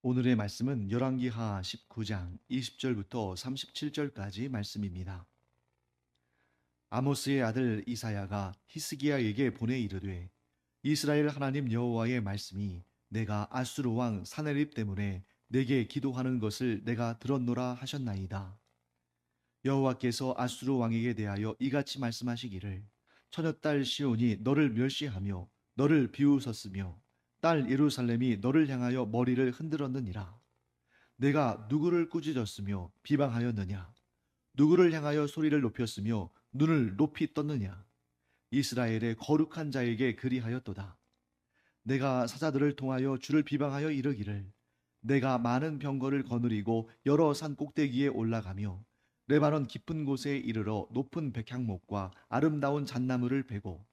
오늘의 말씀은 열왕기하 19장 20절부터 37절까지 말씀입니다. 아모스의 아들 이사야가 히스기야에게 보내 이르되 이스라엘 하나님 여호와의 말씀이 내가 아수르 왕 사네립 때문에 내게 기도하는 것을 내가 들었노라 하셨나이다. 여호와께서 아수르 왕에게 대하여 이같이 말씀하시기를 처녀딸 시온이 너를 멸시하며 너를 비웃었으며 딸 예루살렘이 너를 향하여 머리를 흔들었느니라. 내가 누구를 꾸짖었으며 비방하였느냐? 누구를 향하여 소리를 높였으며 눈을 높이 떴느냐? 이스라엘의 거룩한 자에게 그리하였도다. 내가 사자들을 통하여 주를 비방하여 이르기를 내가 많은 병거를 거느리고 여러 산 꼭대기에 올라가며 레바논 깊은 곳에 이르러 높은 백향목과 아름다운 잣나무를 베고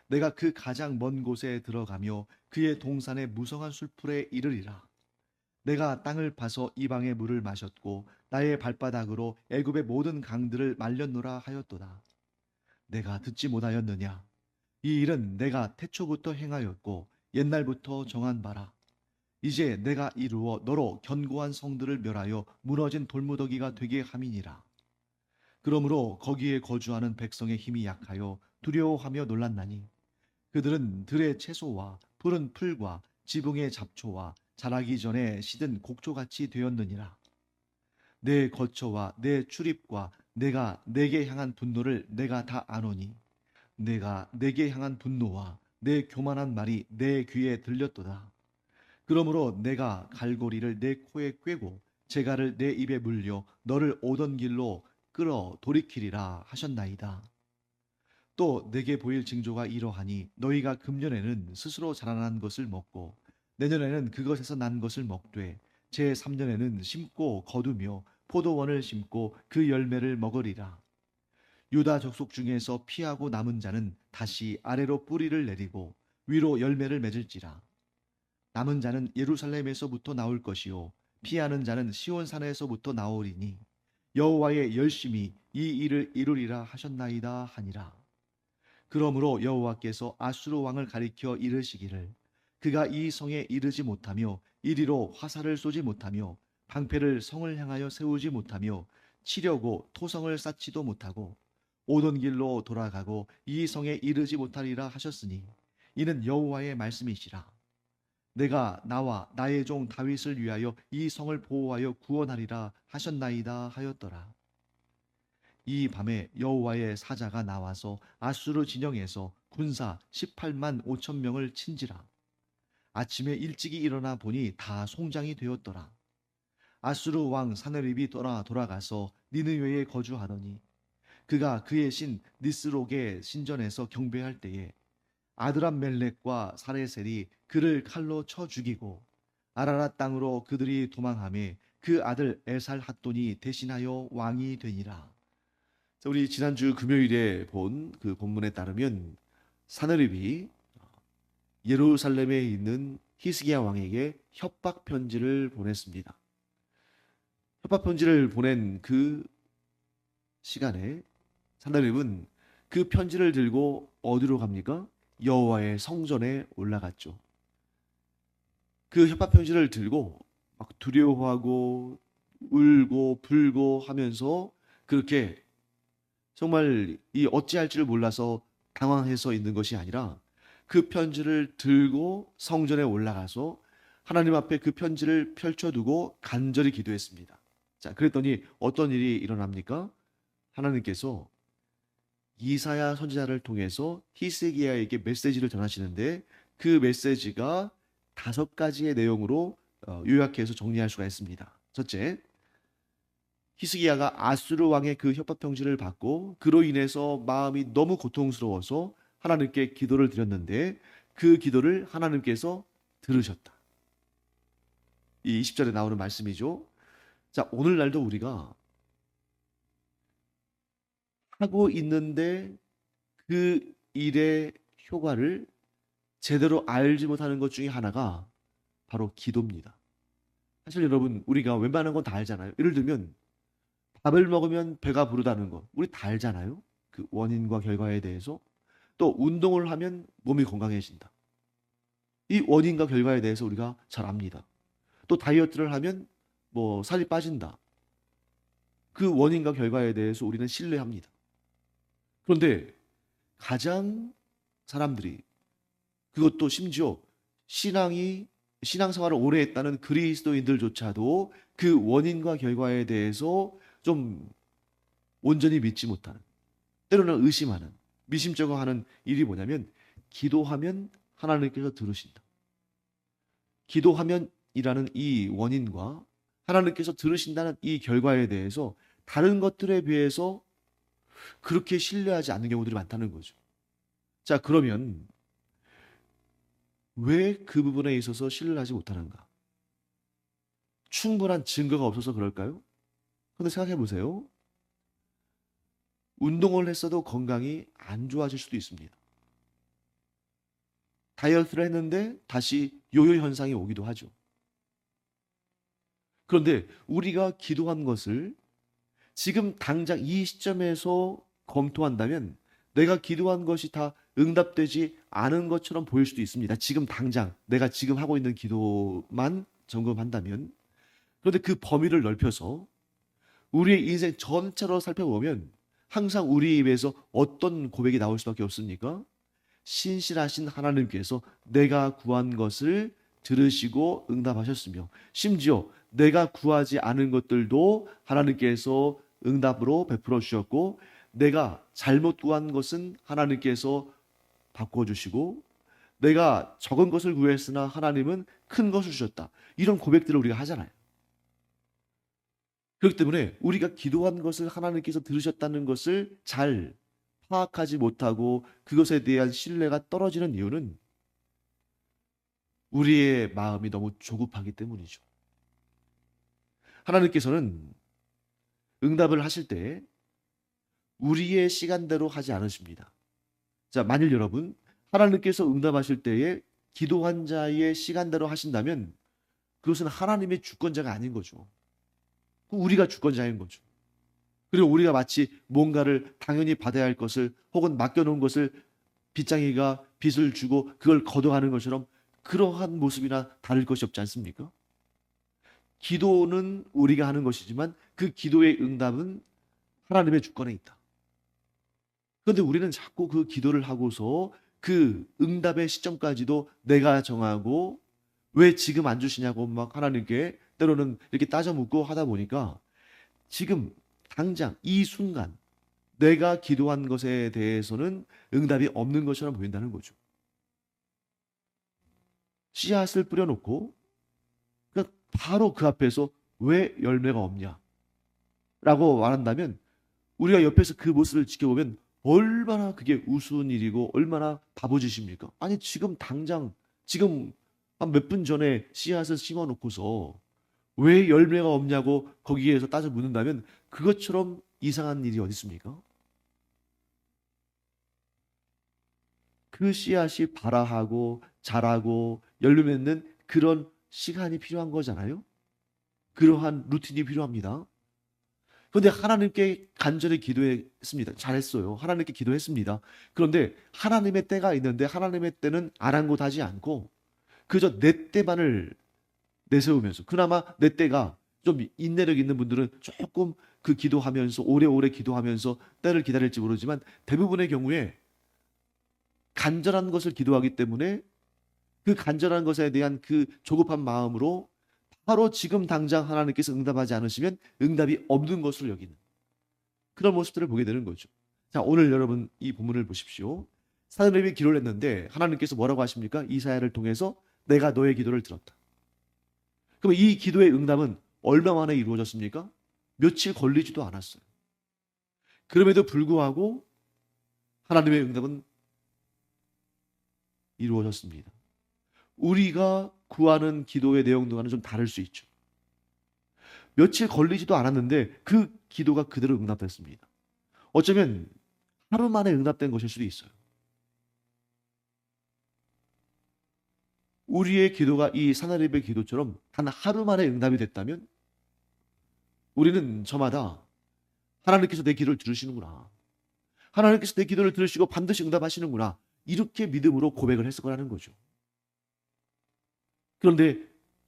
내가 그 가장 먼 곳에 들어가며 그의 동산의 무성한 술풀에 이르리라. 내가 땅을 파서 이방의 물을 마셨고 나의 발바닥으로 애굽의 모든 강들을 말렸노라 하였도다. 내가 듣지 못하였느냐? 이 일은 내가 태초부터 행하였고 옛날부터 정한 바라. 이제 내가 이루어 너로 견고한 성들을 멸하여 무너진 돌무더기가 되게 함이니라. 그러므로 거기에 거주하는 백성의 힘이 약하여 두려워하며 놀랐나니 그들은 들의 채소와 푸른 풀과 지붕의 잡초와 자라기 전에 시든 곡초같이 되었느니라. 내 거처와 내 출입과 내가 내게 향한 분노를 내가 다 아노니 내가 내게 향한 분노와 내 교만한 말이 내 귀에 들렸도다. 그러므로 내가 갈고리를 내 코에 꿰고 재갈을 내 입에 물려 너를 오던 길로 끌어 돌이키리라 하셨나이다. 또 내게 보일 징조가 이러하니 너희가 금년에는 스스로 자라난 것을 먹고 내년에는 그것에서 난 것을 먹되 제3년에는 심고 거두며 포도원을 심고 그 열매를 먹으리라. 유다 족속 중에서 피하고 남은 자는 다시 아래로 뿌리를 내리고 위로 열매를 맺을지라. 남은 자는 예루살렘에서부터 나올 것이요 피하는 자는 시온산에서부터 나오리니 여호와의 열심히 이 일을 이루리라 하셨나이다 하니라. 그러므로 여호와께서 아수르 왕을 가리켜 이르시기를 그가 이 성에 이르지 못하며 이리로 화살을 쏘지 못하며 방패를 성을 향하여 세우지 못하며 치려고 토성을 쌓지도 못하고 오던 길로 돌아가고 이 성에 이르지 못하리라 하셨으니 이는 여호와의 말씀이시라. 내가 나와 나의 종 다윗을 위하여 이 성을 보호하여 구원하리라 하셨나이다 하였더라. 이 밤에 여호와의 사자가 나와서 아수르 진영에서 군사 18만 5천 명을 친지라. 아침에 일찍이 일어나 보니 다 송장이 되었더라. 아수르 왕 사네립이 돌아가서 니느웨에 거주하더니 그가 그의 신 니스록의 신전에서 경배할 때에 아드람멜렉과 사레셀이 그를 칼로 쳐 죽이고 아라랏 땅으로 그들이 도망하며 그 아들 에살핫돈이 대신하여 왕이 되니라. 자, 우리 지난주 금요일에 본 그 본문에 따르면 사느립이 예루살렘에 있는 히스기야 왕에게 협박 편지를 보냈습니다. 협박 편지를 보낸 그 시간에 사느립은 그 편지를 들고 어디로 갑니까? 여호와의 성전에 올라갔죠. 그 협박 편지를 들고 막 두려워하고 울고 불고 하면서 그렇게 정말 이 어찌할지를 몰라서 당황해서 있는 것이 아니라 그 편지를 들고 성전에 올라가서 하나님 앞에 그 편지를 펼쳐두고 간절히 기도했습니다. 자, 그랬더니 어떤 일이 일어납니까? 하나님께서 이사야 선지자를 통해서 히스기야에게 메시지를 전하시는데 그 메시지가 5가지의 내용으로 요약해서 정리할 수가 있습니다. 첫째, 히스기야가 아수르 왕의 그 협박 편지를 받고 그로 인해서 마음이 너무 고통스러워서 하나님께 기도를 드렸는데 그 기도를 하나님께서 들으셨다. 이 20절에 나오는 말씀이죠. 자, 오늘날도 우리가 하고 있는데 그 일의 효과를 제대로 알지 못하는 것 중에 하나가 바로 기도입니다. 사실 여러분, 우리가 웬만한 건 다 알잖아요. 예를 들면 밥을 먹으면 배가 부르다는 거 우리 다 알잖아요. 그 원인과 결과에 대해서. 또 운동을 하면 몸이 건강해진다. 이 원인과 결과에 대해서 우리가 잘 압니다. 또 다이어트를 하면 뭐 살이 빠진다. 그 원인과 결과에 대해서 우리는 신뢰합니다. 그런데 가장 사람들이, 그것도 심지어 신앙생활을 오래 했다는 그리스도인들조차도 그 원인과 결과에 대해서 좀 온전히 믿지 못하는, 때로는 의심하는, 미심쩍어 하는 일이 뭐냐면, 기도하면 하나님께서 들으신다. 기도하면이라는 이 원인과 하나님께서 들으신다는 이 결과에 대해서 다른 것들에 비해서 그렇게 신뢰하지 않는 경우들이 많다는 거죠. 자, 그러면 왜 그 부분에 있어서 신뢰를 하지 못하는가? 충분한 증거가 없어서 그럴까요? 그런데 생각해 보세요. 운동을 했어도 건강이 안 좋아질 수도 있습니다. 다이어트를 했는데 다시 요요 현상이 오기도 하죠. 그런데 우리가 기도한 것을 지금 당장 이 시점에서 검토한다면 내가 기도한 것이 다 응답되지 않은 것처럼 보일 수도 있습니다. 지금 당장 내가 지금 하고 있는 기도만 점검한다면. 그런데 그 범위를 넓혀서 우리의 인생 전체로 살펴보면 항상 우리 입에서 어떤 고백이 나올 수밖에 없습니까? 신실하신 하나님께서 내가 구한 것을 들으시고 응답하셨으며, 심지어 내가 구하지 않은 것들도 하나님께서 응답으로 베풀어 주셨고, 내가 잘못 구한 것은 하나님께서 바꿔주시고, 내가 적은 것을 구했으나 하나님은 큰 것을 주셨다. 이런 고백들을 우리가 하잖아요. 그렇기 때문에 우리가 기도한 것을 하나님께서 들으셨다는 것을 잘 파악하지 못하고 그것에 대한 신뢰가 떨어지는 이유는 우리의 마음이 너무 조급하기 때문이죠. 하나님께서는 응답을 하실 때 우리의 시간대로 하지 않으십니다. 자, 만일 여러분 하나님께서 응답하실 때에 기도한 자의 시간대로 하신다면 그것은 하나님의 주권자가 아닌 거죠. 우리가 주권자인 거죠. 그리고 우리가 마치 뭔가를 당연히 받아야 할 것을, 혹은 맡겨놓은 것을 빚쟁이가 빚을 주고 그걸 걷어가는 것처럼 그러한 모습이나 다를 것이 없지 않습니까? 기도는 우리가 하는 것이지만 그 기도의 응답은 하나님의 주권에 있다. 그런데 우리는 자꾸 그 기도를 하고서 그 응답의 시점까지도 내가 정하고 왜 지금 안 주시냐고 막 하나님께 때로는 이렇게 따져 묻고 하다 보니까 지금 당장 이 순간 내가 기도한 것에 대해서는 응답이 없는 것처럼 보인다는 거죠. 씨앗을 뿌려놓고 그러니까 바로 그 앞에서 왜 열매가 없냐 라고 말한다면 우리가 옆에서 그 모습을 지켜보면 얼마나 그게 우스운 일이고 얼마나 바보짓입니까? 아니 지금 당장 지금 한 몇 분 전에 씨앗을 심어놓고서 왜 열매가 없냐고 거기에서 따져 묻는다면 그것처럼 이상한 일이 어디 있습니까? 그 씨앗이 발아하고 자라고 열매 맺는 그런 시간이 필요한 거잖아요. 그러한 루틴이 필요합니다. 그런데 하나님께 간절히 기도했습니다. 잘했어요. 하나님께 기도했습니다. 그런데 하나님의 때가 있는데 하나님의 때는 아랑곳하지 않고 그저 내 때만을 내세우면서, 그나마 내 때가 좀 인내력 있는 분들은 조금 그 기도하면서 오래오래 기도하면서 때를 기다릴지 모르지만 대부분의 경우에 간절한 것을 기도하기 때문에 그 간절한 것에 대한 그 조급한 마음으로 바로 지금 당장 하나님께서 응답하지 않으시면 응답이 없는 것으로 여기는 그런 모습들을 보게 되는 거죠. 자, 오늘 여러분 이 본문을 보십시오. 사드립이 기도를 했는데 하나님께서 뭐라고 하십니까? 이사야를 통해서 내가 너의 기도를 들었다. 그럼 이 기도의 응답은 얼마 만에 이루어졌습니까? 며칠 걸리지도 않았어요. 그럼에도 불구하고 하나님의 응답은 이루어졌습니다. 우리가 구하는 기도의 내용과는 좀 다를 수 있죠. 며칠 걸리지도 않았는데 그 기도가 그대로 응답됐습니다. 어쩌면 하루 만에 응답된 것일 수도 있어요. 우리의 기도가 이 사나립의 기도처럼 단 하루 만에 응답이 됐다면 우리는 저마다 하나님께서 내 기도를 들으시는구나, 하나님께서 내 기도를 들으시고 반드시 응답하시는구나, 이렇게 믿음으로 고백을 했을 거라는 거죠. 그런데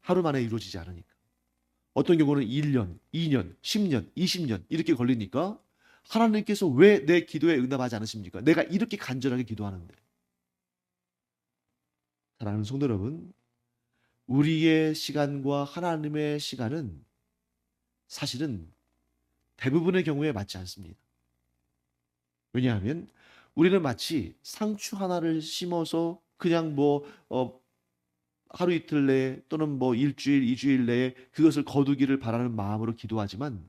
하루 만에 이루어지지 않으니까. 어떤 경우는 1년, 2년, 10년, 20년 이렇게 걸리니까 하나님께서 왜 내 기도에 응답하지 않으십니까? 내가 이렇게 간절하게 기도하는데. 사랑하는 성도 여러분, 우리의 시간과 하나님의 시간은 사실은 대부분의 경우에 맞지 않습니다. 왜냐하면 우리는 마치 상추 하나를 심어서 그냥 하루 이틀 내에 또는 일주일, 이주일 내에 그것을 거두기를 바라는 마음으로 기도하지만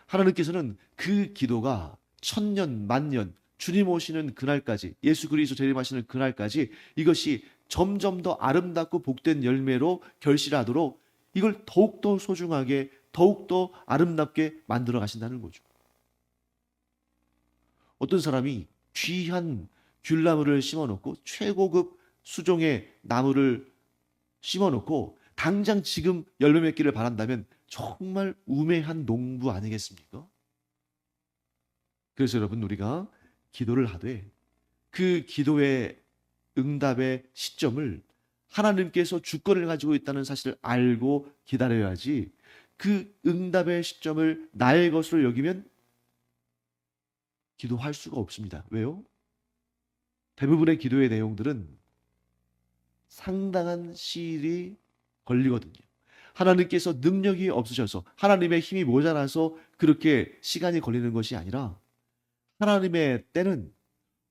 하나님께서는 그 기도가 천년, 만년, 주님 오시는 그날까지, 예수 그리스도 재림하시는 그날까지 이것이 점점 더 아름답고 복된 열매로 결실하도록 이걸 더욱더 소중하게, 더욱더 아름답게 만들어 가신다는 거죠. 어떤 사람이 귀한 귤나무를 심어놓고 최고급 수종의 나무를 심어놓고 당장 지금 열매 맺기를 바란다면 정말 우매한 농부 아니겠습니까? 그래서 여러분, 우리가 기도를 하되 그 기도의 응답의 시점을 하나님께서 주권을 가지고 있다는 사실을 알고 기다려야지, 그 응답의 시점을 나의 것으로 여기면 기도할 수가 없습니다. 왜요? 대부분의 기도의 내용들은 상당한 시일이 걸리거든요. 하나님께서 능력이 없으셔서, 하나님의 힘이 모자라서 그렇게 시간이 걸리는 것이 아니라 하나님의 때는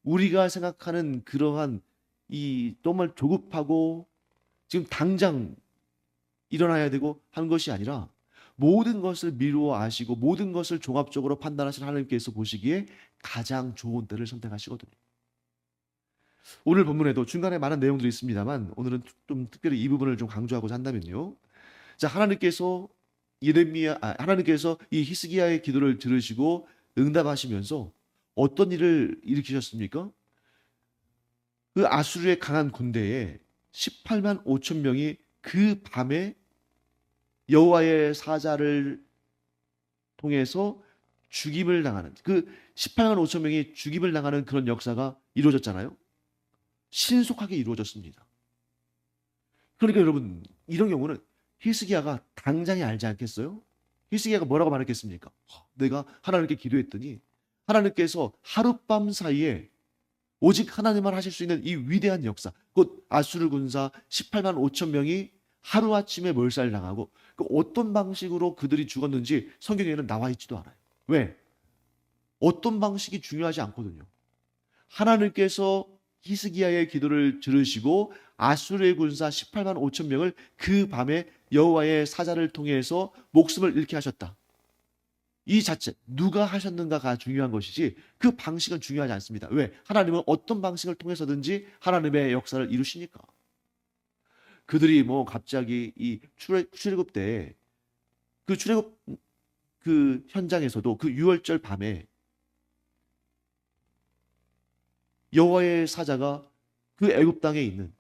우리가 생각하는 그러한 이 정말 조급하고 지금 당장 일어나야 되고 하는 것이 아니라 모든 것을 미루어 아시고 모든 것을 종합적으로 판단하신 하나님께서 보시기에 가장 좋은 때를 선택하시거든요. 오늘 본문에도 중간에 많은 내용들이 있습니다만 오늘은 좀 특별히 이 부분을 좀 강조하고자 한다면요. 자, 하나님께서 이 히스기야의 기도를 들으시고 응답하시면서 어떤 일을 일으키셨습니까? 그 아수르의 강한 군대에 18만 5천 명이 그 밤에 여호와의 사자를 통해서 죽임을 당하는, 그 18만 5천 명이 죽임을 당하는 그런 역사가 이루어졌잖아요. 신속하게 이루어졌습니다. 그러니까 여러분, 이런 경우는 히스기야가 당장에 알지 않겠어요? 히스기야가 뭐라고 말했겠습니까? 내가 하나님께 기도했더니 하나님께서 하룻밤 사이에 오직 하나님만 하실 수 있는 이 위대한 역사, 곧 아수르 군사 18만 5천 명이 하루아침에 몰살당하고 그 어떤 방식으로 그들이 죽었는지 성경에는 나와 있지도 않아요. 왜? 어떤 방식이 중요하지 않거든요. 하나님께서 히스기야의 기도를 들으시고 아수르의 군사 18만 5천 명을 그 밤에 여호와의 사자를 통해서 목숨을 잃게 하셨다. 이 자체, 누가 하셨는가가 중요한 것이지 그 방식은 중요하지 않습니다. 왜? 하나님은 어떤 방식을 통해서든지 하나님의 역사를 이루시니까. 그들이 갑자기 이 출애굽 때 그 출애굽 그 현장에서도 그 유월절 밤에 여호와의 사자가 그 애굽 땅에 있는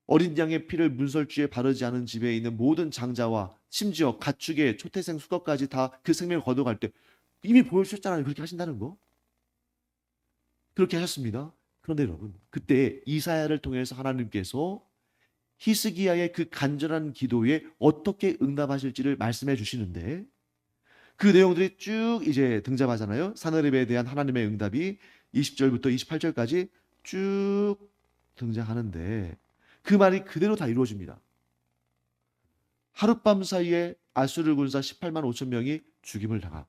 어린 양의 피를 문설주에 바르지 않은 집에 있는 모든 장자와 심지어 가축의 초태생 수컷까지 다 그 생명을 거둬갈 때 이미 보여주셨잖아요. 그렇게 하신다는 거. 그렇게 하셨습니다. 그런데 여러분, 그때 이사야를 통해서 하나님께서 히스기야의 그 간절한 기도에 어떻게 응답하실지를 말씀해 주시는데 그 내용들이 쭉 이제 등장하잖아요. 사내립에 대한 하나님의 응답이 20절부터 28절까지 쭉 등장하는데 그 말이 그대로 다 이루어집니다. 하룻밤 사이에 아수르 군사 18만 5천 명이 죽임을 당하고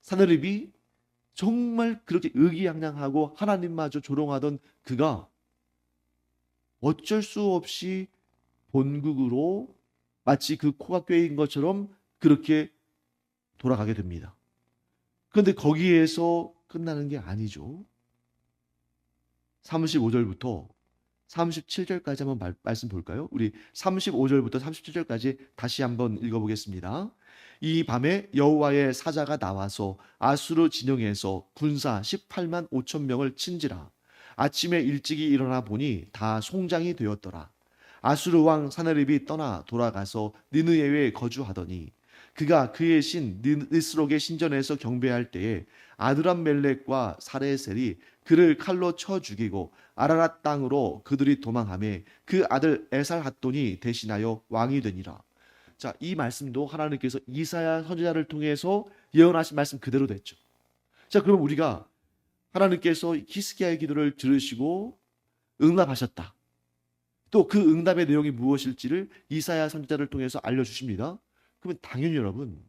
사내립이 정말 그렇게 의기양양하고 하나님마저 조롱하던 그가 어쩔 수 없이 본국으로 마치 그 코가 꿰인 것처럼 그렇게 돌아가게 됩니다. 그런데 거기에서 끝나는 게 아니죠. 35절부터 37절까지 한번 말씀 볼까요? 우리 35절부터 37절까지 다시 한번 읽어보겠습니다. 이 밤에 여호와의 사자가 나와서 아수르 진영에서 군사 18만 5천 명을 친지라. 아침에 일찍이 일어나 보니 다 송장이 되었더라. 아수르 왕 사네립이 떠나 돌아가서 니느웨에 거주하더니 그가 그의 신 니스록의 신전에서 경배할 때에 아드람멜렉과 사레셀이 그를 칼로 쳐 죽이고 아라랏 땅으로 그들이 도망하며 그 아들 에살핫돈이 대신하여 왕이 되니라. 자, 이 말씀도 하나님께서 이사야 선지자를 통해서 예언하신 말씀 그대로 됐죠. 자, 그럼 우리가 하나님께서 히스기야의 기도를 들으시고 응답하셨다. 또 그 응답의 내용이 무엇일지를 이사야 선지자를 통해서 알려주십니다. 그러면 당연히 여러분,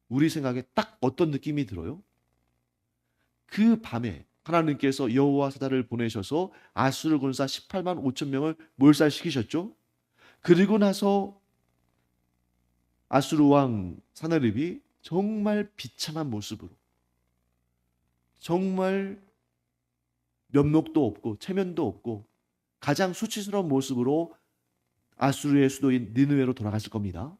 우리 생각에 딱 어떤 느낌이 들어요? 그 밤에 하나님께서 여호와 사자를 보내셔서 아수르 군사 18만 5천 명을 몰살시키셨죠. 그리고 나서 아수르 왕 사나립이 정말 비참한 모습으로, 정말 면목도 없고 체면도 없고 가장 수치스러운 모습으로 아수르의 수도인 니느웨로 돌아갔을 겁니다.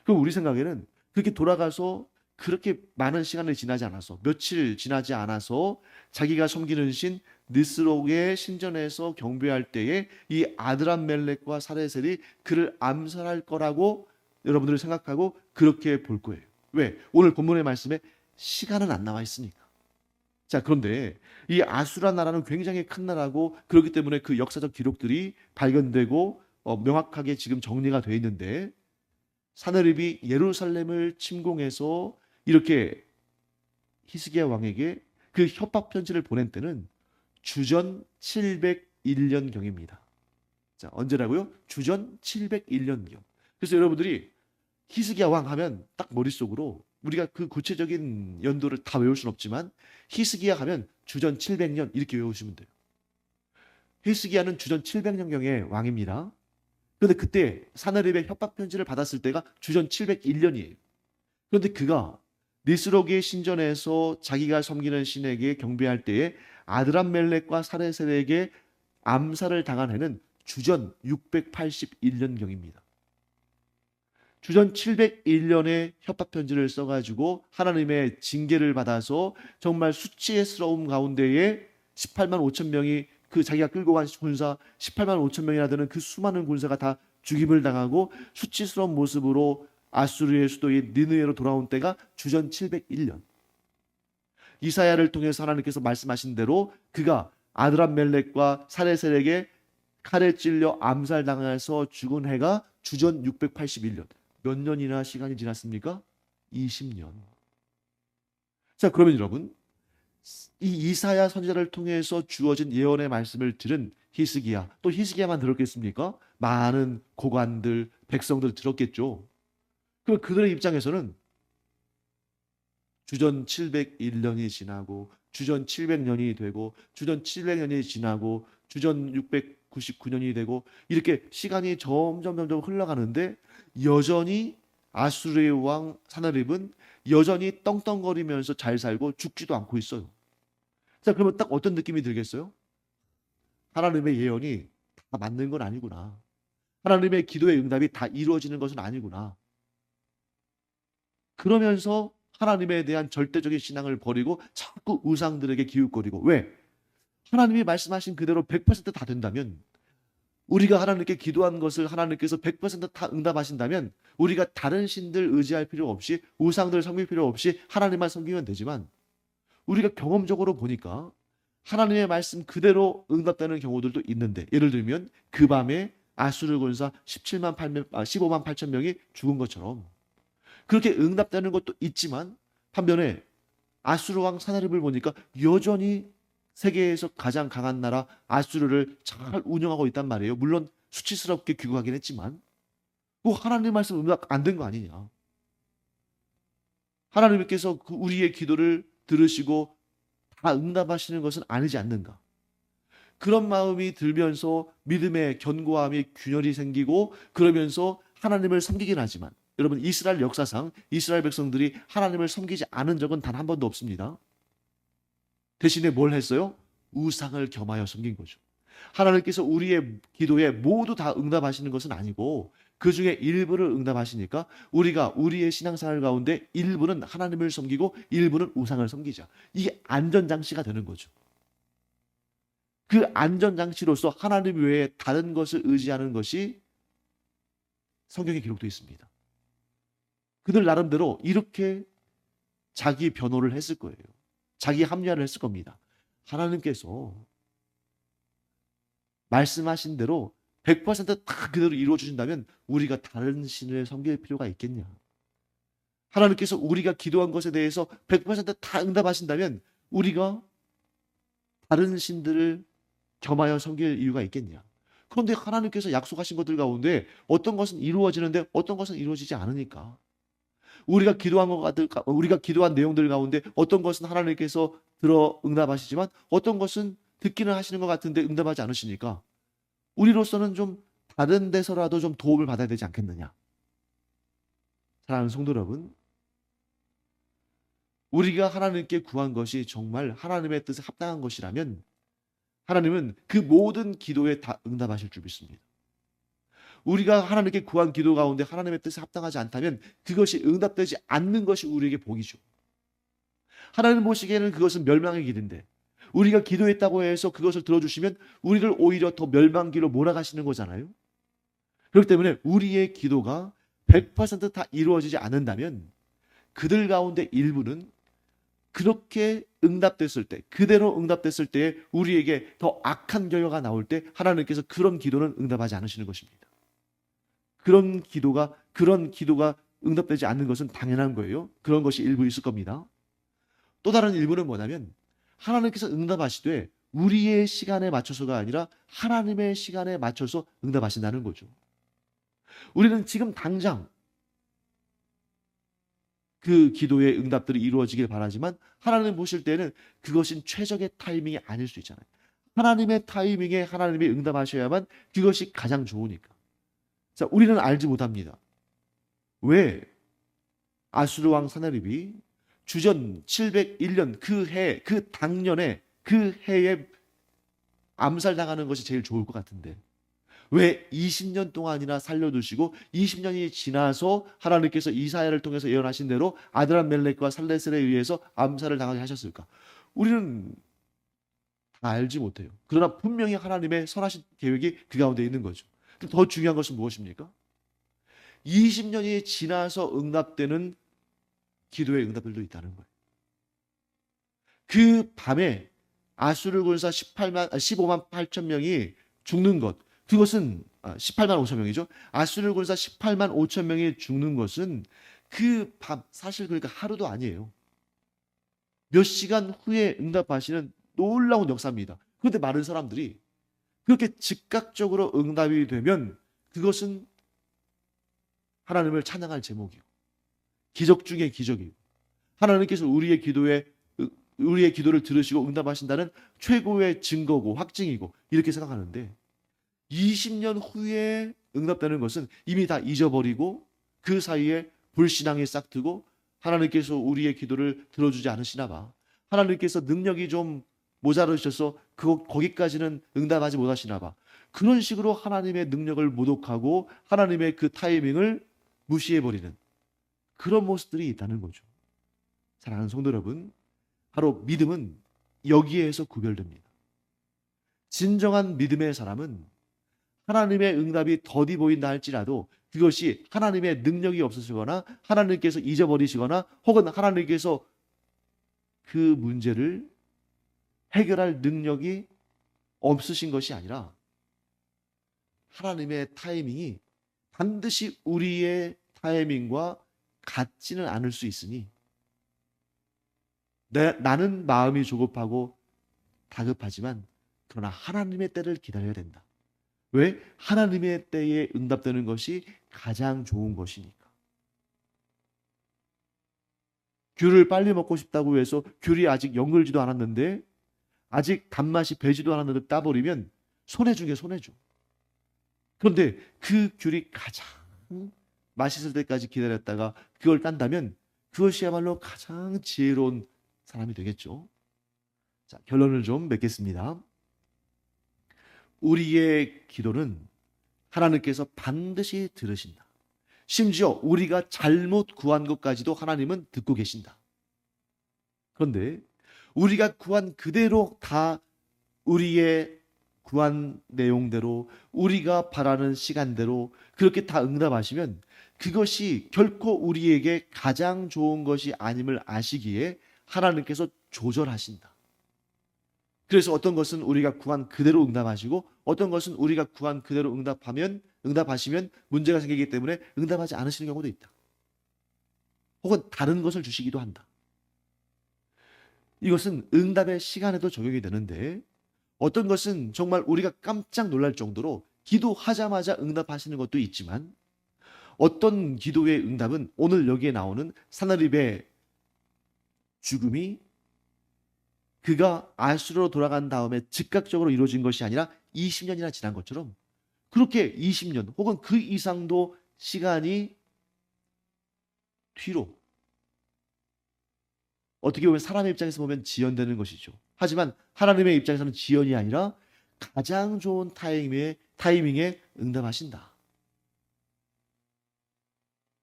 그럼 우리 생각에는 그렇게 돌아가서 그렇게 많은 시간이 지나지 않아서, 며칠 지나지 않아서 자기가 섬기는 신 니스록의 신전에서 경배할 때에 이 아드람멜렉과 사레셀이 그를 암살할 거라고 여러분들이 생각하고 그렇게 볼 거예요. 왜? 오늘 본문의 말씀에 시간은 안 나와 있으니까. 자, 그런데 이 아수라 나라는 굉장히 큰 나라고, 그렇기 때문에 그 역사적 기록들이 발견되고 명확하게 지금 정리가 되어 있는데, 사느립이 예루살렘을 침공해서 이렇게 히스기야 왕에게 그 협박 편지를 보낸 때는 주전 701년경입니다. 자, 언제라고요? 주전 701년경. 그래서 여러분들이 히스기야 왕 하면 딱 머릿속으로, 우리가 그 구체적인 연도를 다 외울 수는 없지만 히스기야 하면 주전 700년 이렇게 외우시면 돼요. 히스기야는 주전 700년경의 왕입니다. 그런데 그때 사느립의 협박 편지를 받았을 때가 주전 701년이에요. 그런데 그가 니스록의 신전에서 자기가 섬기는 신에게 경배할 때에 아드람멜렉과 사레셀에게 암살을 당한 해는 주전 681년경입니다. 주전 701년에 협박 편지를 써가지고 하나님의 징계를 받아서 정말 수치스러움 가운데에 18만 5천 명이, 그 자기가 끌고 간 군사 18만 5천 명이나 되는 그 수많은 군사가 다 죽임을 당하고 수치스러운 모습으로 아수르의 수도인 니느웨로 돌아온 때가 주전 701년. 이사야를 통해서 하나님께서 말씀하신 대로 그가 아드람멜렉과 사레셀에게 칼에 찔려 암살당해서 죽은 해가 주전 681년. 몇 년이나 시간이 지났습니까? 20년. 자, 그러면 여러분, 이 이사야 선지자를 통해서 주어진 예언의 말씀을 들은 히스기야, 또 히스기야만 들었겠습니까? 많은 고관들, 백성들 들었겠죠. 그럼 그들의 입장에서는 주전 701년이 지나고 주전 700년이 되고 주전 700년이 지나고 주전 699년이 되고 이렇게 시간이 점점 흘러가는데 여전히 아수르의 왕 사나립은 여전히 떵떵거리면서 잘 살고 죽지도 않고 있어요. 자, 그러면 딱 어떤 느낌이 들겠어요? 하나님의 예언이 다 맞는 건 아니구나. 하나님의 기도의 응답이 다 이루어지는 것은 아니구나. 그러면서 하나님에 대한 절대적인 신앙을 버리고 자꾸 우상들에게 기웃거리고, 왜? 하나님이 말씀하신 그대로 100%다 된다면, 우리가 하나님께 기도한 것을 하나님께서 100%다 응답하신다면 우리가 다른 신들 의지할 필요 없이, 우상들 섬길 필요 없이 하나님만 섬기면 되지만, 우리가 경험적으로 보니까 하나님의 말씀 그대로 응답되는 경우들도 있는데, 예를 들면 그 밤에 아수르 군사 15만 8천 명이 죽은 것처럼 그렇게 응답되는 것도 있지만, 반면에 아수르 왕 사나립을 보니까 여전히 세계에서 가장 강한 나라 아수르를 잘 운영하고 있단 말이에요. 물론 수치스럽게 귀국하긴 했지만, 뭐 하나님 말씀 응답 안 된 거 아니냐. 하나님께서 우리의 기도를 들으시고 다 응답하시는 것은 아니지 않는가. 그런 마음이 들면서 믿음의 견고함이 균열이 생기고, 그러면서 하나님을 섬기긴 하지만, 여러분, 이스라엘 역사상 이스라엘 백성들이 하나님을 섬기지 않은 적은 단 한 번도 없습니다. 대신에 뭘 했어요? 우상을 겸하여 섬긴 거죠. 하나님께서 우리의 기도에 모두 다 응답하시는 것은 아니고 그 중에 일부를 응답하시니까 우리가 우리의 신앙생활 가운데 일부는 하나님을 섬기고 일부는 우상을 섬기자. 이게 안전장치가 되는 거죠. 그 안전장치로서 하나님 외에 다른 것을 의지하는 것이 성경에 기록되어 있습니다. 그들 나름대로 이렇게 자기 변호를 했을 거예요. 자기 합리화를 했을 겁니다. 하나님께서 말씀하신 대로 100%다 그대로 이루어 주신다면 우리가 다른 신을 섬길 필요가 있겠냐? 하나님께서 우리가 기도한 것에 대해서 100%다 응답하신다면 우리가 다른 신들을 겸하여 섬길 이유가 있겠냐? 그런데 하나님께서 약속하신 것들 가운데 어떤 것은 이루어지는데 어떤 것은 이루어지지 않으니까 우리가 기도한 내용들 가운데 어떤 것은 하나님께서 들어 응답하시지만 어떤 것은 듣기는 하시는 것 같은데 응답하지 않으시니까 우리로서는 좀 다른 데서라도 좀 도움을 받아야 되지 않겠느냐? 사랑하는 성도 여러분, 우리가 하나님께 구한 것이 정말 하나님의 뜻에 합당한 것이라면 하나님은 그 모든 기도에 다 응답하실 줄 믿습니다. 우리가 하나님께 구한 기도 가운데 하나님의 뜻에 합당하지 않다면 그것이 응답되지 않는 것이 우리에게 복이죠. 하나님 보시기에는 그것은 멸망의 길인데 우리가 기도했다고 해서 그것을 들어주시면 우리를 오히려 더 멸망길로 몰아가시는 거잖아요. 그렇기 때문에 우리의 기도가 100%다 이루어지지 않는다면 그들 가운데 일부는 그렇게 응답됐을 때, 그대로 응답됐을 때에 우리에게 더 악한 결과가 나올 때 하나님께서 그런 기도는 응답하지 않으시는 것입니다. 그런 기도가 응답되지 않는 것은 당연한 거예요. 그런 것이 일부 있을 겁니다. 또 다른 일부는 뭐냐면 하나님께서 응답하시되 우리의 시간에 맞춰서가 아니라 하나님의 시간에 맞춰서 응답하신다는 거죠. 우리는 지금 당장 그 기도의 응답들이 이루어지길 바라지만 하나님 보실 때는 그것은 최적의 타이밍이 아닐 수 있잖아요. 하나님의 타이밍에 하나님이 응답하셔야만 그것이 가장 좋으니까. 자, 우리는 알지 못합니다. 왜 아수르 왕 사나립이 주전 701년 그 당년에 그 해에 암살당하는 것이 제일 좋을 것 같은데 왜 20년 동안이나 살려두시고 20년이 지나서 하나님께서 이사야를 통해서 예언하신 대로 아드람멜렉과 살레셀에 의해서 암살을 당하게 하셨을까? 우리는 다 알지 못해요. 그러나 분명히 하나님의 선하신 계획이 그 가운데 있는 거죠. 더 중요한 것은 무엇입니까? 20년이 지나서 응답되는 기도의 응답들도 있다는 거예요. 그 밤에 아수르 군사 15만 8천 명이 죽는 것, 그것은 18만 5천 명이죠. 아수르 군사 18만 5천 명이 죽는 것은 그 밤, 사실 그러니까 하루도 아니에요. 몇 시간 후에 응답하시는 놀라운 역사입니다. 그런데 많은 사람들이 그렇게 즉각적으로 응답이 되면 그것은 하나님을 찬양할 제목이고 기적 중에 기적이고 하나님께서 우리의 기도를 들으시고 응답하신다는 최고의 증거고 확증이고 이렇게 생각하는데 20년 후에 응답되는 것은 이미 다 잊어버리고 그 사이에 불신앙이 싹트고 하나님께서 우리의 기도를 들어주지 않으시나 봐. 하나님께서 능력이 좀 모자르셔서 거기까지는 응답하지 못하시나 봐. 그런 식으로 하나님의 능력을 모독하고 하나님의 그 타이밍을 무시해버리는 그런 모습들이 있다는 거죠. 사랑하는 성도 여러분, 바로 믿음은 여기에서 구별됩니다. 진정한 믿음의 사람은 하나님의 응답이 더디 보인다 할지라도 그것이 하나님의 능력이 없으시거나 하나님께서 잊어버리시거나 혹은 하나님께서 그 문제를 해결할 능력이 없으신 것이 아니라 하나님의 타이밍이 반드시 우리의 타이밍과 같지는 않을 수 있으니 나는 마음이 조급하고 다급하지만 그러나 하나님의 때를 기다려야 된다. 왜? 하나님의 때에 응답되는 것이 가장 좋은 것이니까. 귤을 빨리 먹고 싶다고 해서 귤이 아직 연글지도 않았는데 아직 단맛이 배지도 않았는데 따버리면 손해준 게 손해죠. 그런데 그 귤이 가장 맛있을 때까지 기다렸다가 그걸 딴다면 그것이야말로 가장 지혜로운 사람이 되겠죠. 자, 결론을 좀 맺겠습니다. 우리의 기도는 하나님께서 반드시 들으신다. 심지어 우리가 잘못 구한 것까지도 하나님은 듣고 계신다. 그런데 우리가 구한 그대로 다 우리의 구한 내용대로 우리가 바라는 시간대로 그렇게 다 응답하시면 그것이 결코 우리에게 가장 좋은 것이 아님을 아시기에 하나님께서 조절하신다. 그래서 어떤 것은 우리가 구한 그대로 응답하시고 어떤 것은 우리가 구한 그대로 응답하시면 문제가 생기기 때문에 응답하지 않으시는 경우도 있다. 혹은 다른 것을 주시기도 한다. 이것은 응답의 시간에도 적용이 되는데 어떤 것은 정말 우리가 깜짝 놀랄 정도로 기도하자마자 응답하시는 것도 있지만 어떤 기도의 응답은 오늘 여기에 나오는 사나립의 죽음이 그가 아수르로 돌아간 다음에 즉각적으로 이루어진 것이 아니라 20년이나 지난 것처럼 그렇게 20년 혹은 그 이상도 시간이 뒤로 어떻게 보면 사람의 입장에서 보면 지연되는 것이죠. 하지만 하나님의 입장에서는 지연이 아니라 가장 좋은 타이밍에 응답하신다.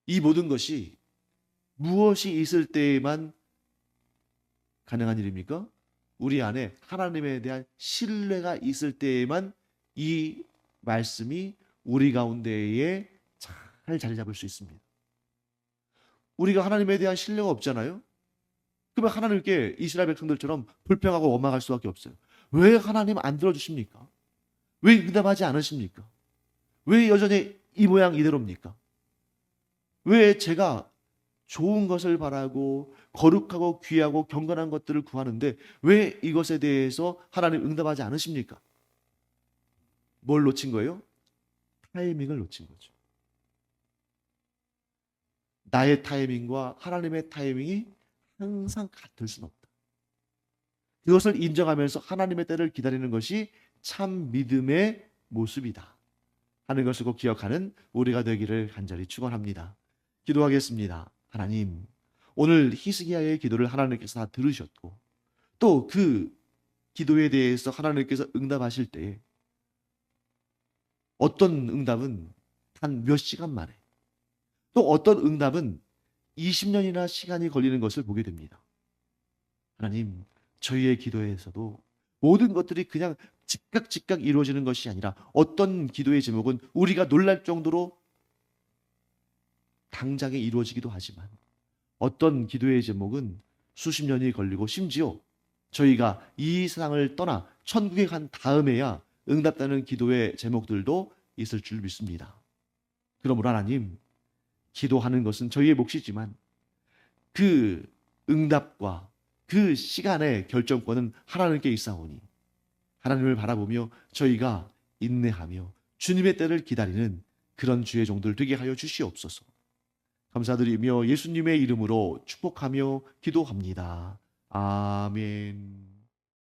이 모든 것이 무엇이 있을 때에만 가능한 일입니까? 우리 안에 하나님에 대한 신뢰가 있을 때에만 이 말씀이 우리 가운데에 잘 자리 잡을 수 있습니다. 우리가 하나님에 대한 신뢰가 없잖아요. 그러면 하나님께 이스라엘 백성들처럼 불평하고 원망할 수밖에 없어요. 왜 하나님 안 들어주십니까? 왜 응답하지 않으십니까? 왜 여전히 이 모양 이대로입니까? 왜 제가 좋은 것을 바라고 거룩하고 귀하고 경건한 것들을 구하는데 왜 이것에 대해서 하나님 응답하지 않으십니까? 뭘 놓친 거예요? 타이밍을 놓친 거죠. 나의 타이밍과 하나님의 타이밍이 항상 같을 수는 없다. 그것을 인정하면서 하나님의 때를 기다리는 것이 참 믿음의 모습이다 하는 것을 꼭 기억하는 우리가 되기를 간절히 축원합니다. 기도하겠습니다. 하나님, 오늘 히스기야의 기도를 하나님께서 다 들으셨고 또 그 기도에 대해서 하나님께서 응답하실 때에 어떤 응답은 단 몇 시간 만에 또 어떤 응답은 20년이나 시간이 걸리는 것을 보게 됩니다. 하나님, 저희의 기도에서도 모든 것들이 그냥 즉각 이루어지는 것이 아니라 어떤 기도의 제목은 우리가 놀랄 정도로 당장에 이루어지기도 하지만 어떤 기도의 제목은 수십 년이 걸리고 심지어 저희가 이 세상을 떠나 천국에 간 다음에야 응답되는 기도의 제목들도 있을 줄 믿습니다. 그러므로 하나님, 기도하는 것은 저희의 몫이지만 그 응답과 그 시간의 결정권은 하나님께 있사오니 하나님을 바라보며 저희가 인내하며 주님의 때를 기다리는 그런 주의 종들 되게 하여 주시옵소서. 감사드리며 예수님의 이름으로 축복하며 기도합니다. 아멘.